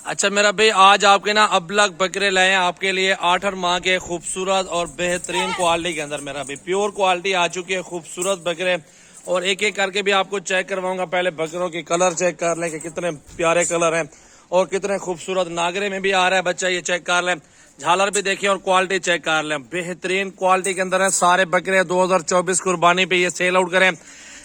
अच्छा मेरा भाई, आज आपके ना अबलग बकरे लाए हैं आपके लिए 8 माह के खूबसूरत और बेहतरीन क्वालिटी के अंदर। मेरा भाई प्योर क्वालिटी आ चुकी है, खूबसूरत बकरे। और एक एक करके भी आपको चेक करवाऊंगा। पहले बकरों की कलर चेक कर लें कि कितने प्यारे कलर हैं और कितने खूबसूरत। नागरे में भी आ रहा है बच्चा, ये चेक कर लें। झालर भी देखिए और क्वालिटी चेक कर लें। बेहतरीन क्वालिटी के अंदर है सारे बकरे। 2024 कुर्बानी पे ये सेल आउट करें।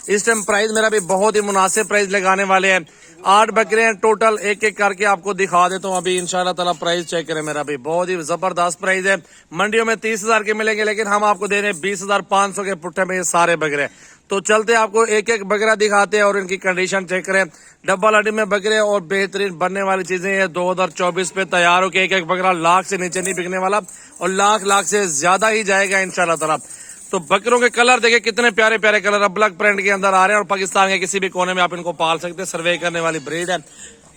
इस टाइम प्राइस मेरा भी बहुत ही मुनासिब प्राइस लगाने वाले हैं। 8 बकरे हैं टोटल, एक एक करके आपको दिखा देता हूँ अभी इंशाल्लाह ताला। प्राइस चेक करें मेरा भी, बहुत ही जबरदस्त प्राइस है। मंडियों में 30,000 के मिलेंगे, लेकिन हम आपको दे रहे हैं 20,500 के पुट्ठे में ये सारे बकरे। तो चलते आपको एक एक बकरा दिखाते हैं और इनकी कंडीशन चेक करें। डबल हड्डी में बकरे और बेहतरीन बनने वाली चीजें ये 2024 पे तैयार हो के एक एक बकरा लाख से नीचे नहीं बिकने वाला और लाख से ज्यादा ही जाएगा इंशाल्लाह ताला। तो बकरों के कलर देखिए कितने प्यारे प्यारे कलर अबलग प्रिंट के अंदर आ रहे हैं और पाकिस्तान के किसी भी कोने में आप इनको पाल सकते हैं। सर्वे करने वाली ब्रीड है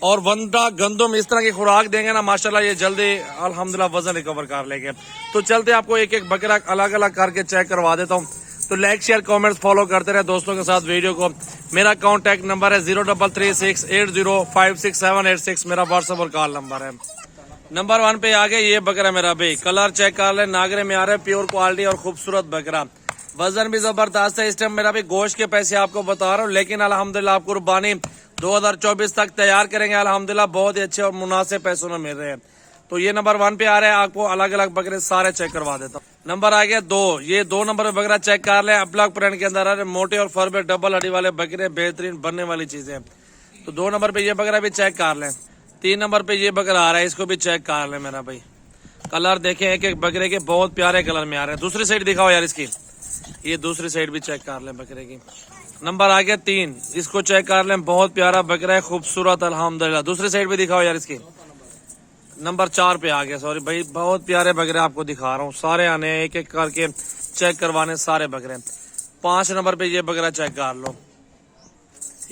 और वंडा गंदम इस तरह की खुराक देंगे ना माशाल्लाह, ये जल्दी अल्हम्दुलिल्लाह वजन रिकवर कर लेंगे। तो चलते आपको एक एक बकरा अलग अलग करके चेक करवा देता हूँ। तो लाइक शेयर कमेंट्स फॉलो करते रहे दोस्तों के साथ वीडियो को। मेरा कॉन्टैक्ट नंबर है 033680568786। मेरा व्हाट्सएप और कॉल नंबर है। नंबर 1 पे आ गए ये बकरा मेरा भाई। कलर चेक कर ले, नागरे में आ रहा है, प्योर क्वालिटी और खूबसूरत बकरा। वजन भी जबरदस्त है। इस टाइम मेरा भी गोश्त के पैसे आपको बता रहा हूँ, लेकिन अल्हम्दुलिल्लाह आपको कुर्बानी 2024 तक तैयार करेंगे अल्हम्दुलिल्लाह। बहुत ही अच्छे और मुनासिब पैसों में मिल रहे हैं। तो ये नंबर 1 पे आ रहे हैं। आपको अलग अलग बकरे सारे चेक करवा देता हूँ। नंबर आ गया 2। ये 2 नंबर पे बकरा चेक कर ले। अबलग प्रिंट के अंदर आ रहे मोटे और फर पे डबल हड्डी वाले बकरे, बेहतरीन बनने वाली चीजें। तो 2 नंबर पे ये बकरा भी चेक कर लें। 3 नंबर पे ये बकरा आ रहा है, इसको भी चेक कर ले मेरा भाई। कलर देखें एक एक बकरे के बहुत प्यारे कलर में आ रहे हैं। दूसरी साइड दिखाओ यार इसकी, ये दूसरी साइड भी चेक कर ले बकरे की। नंबर आ गया 3, इसको चेक कर ले। बहुत प्यारा बकरा है, खूबसूरत अल्हम्दुलिल्लाह। दूसरी साइड भी दिखाओ यार इसकी। नंबर 4 पे आ गया, सॉरी भाई। बहुत प्यारे बकरे आपको दिखा रहा हूँ, सारे आने एक एक करके चेक करवाने सारे बकरे। 5 नंबर पे ये बकरा चेक कर लो,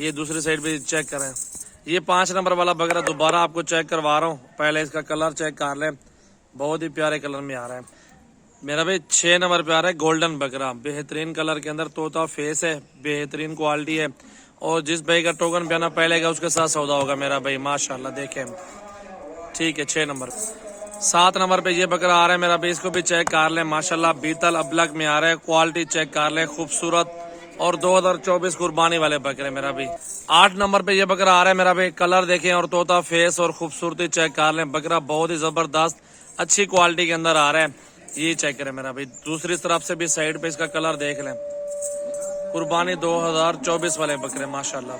ये दूसरी साइड भी चेक करें। ये 5 नंबर वाला बकरा दोबारा आपको चेक करवा रहा हूँ। पहले इसका कलर चेक कर ले, बहुत ही प्यारे कलर में आ रहा है मेरा भाई। 6 नंबर पे आ रहा है गोल्डन बकरा, बेहतरीन कलर के अंदर, तोता फेस है, बेहतरीन क्वालिटी है। और जिस भाई का टोकन पे आना पहले का उसके साथ सौदा होगा मेरा भाई, माशाल्लाह देखे। ठीक है 6 नंबर। 7 नंबर पे ये बकरा आ रहा है मेरा भाई, इसको भी चेक कर ले माशाल्लाह। बीतल अबलग में आ रहा है, क्वालिटी चेक कर ले, खूबसूरत और 2024 कुर्बानी वाले बकरे मेरा भाई। 8 नंबर पे ये बकरा आ रहा है मेरा भाई। कलर देखें और तोता फेस और खूबसूरती चेक कर लें। बकरा बहुत ही जबरदस्त अच्छी क्वालिटी के अंदर आ रहा है, ये चेक करें मेरा भाई। दूसरी तरफ से भी साइड पे इसका कलर देख लें। कुर्बानी 2024 वाले बकरे माशाल्लाह।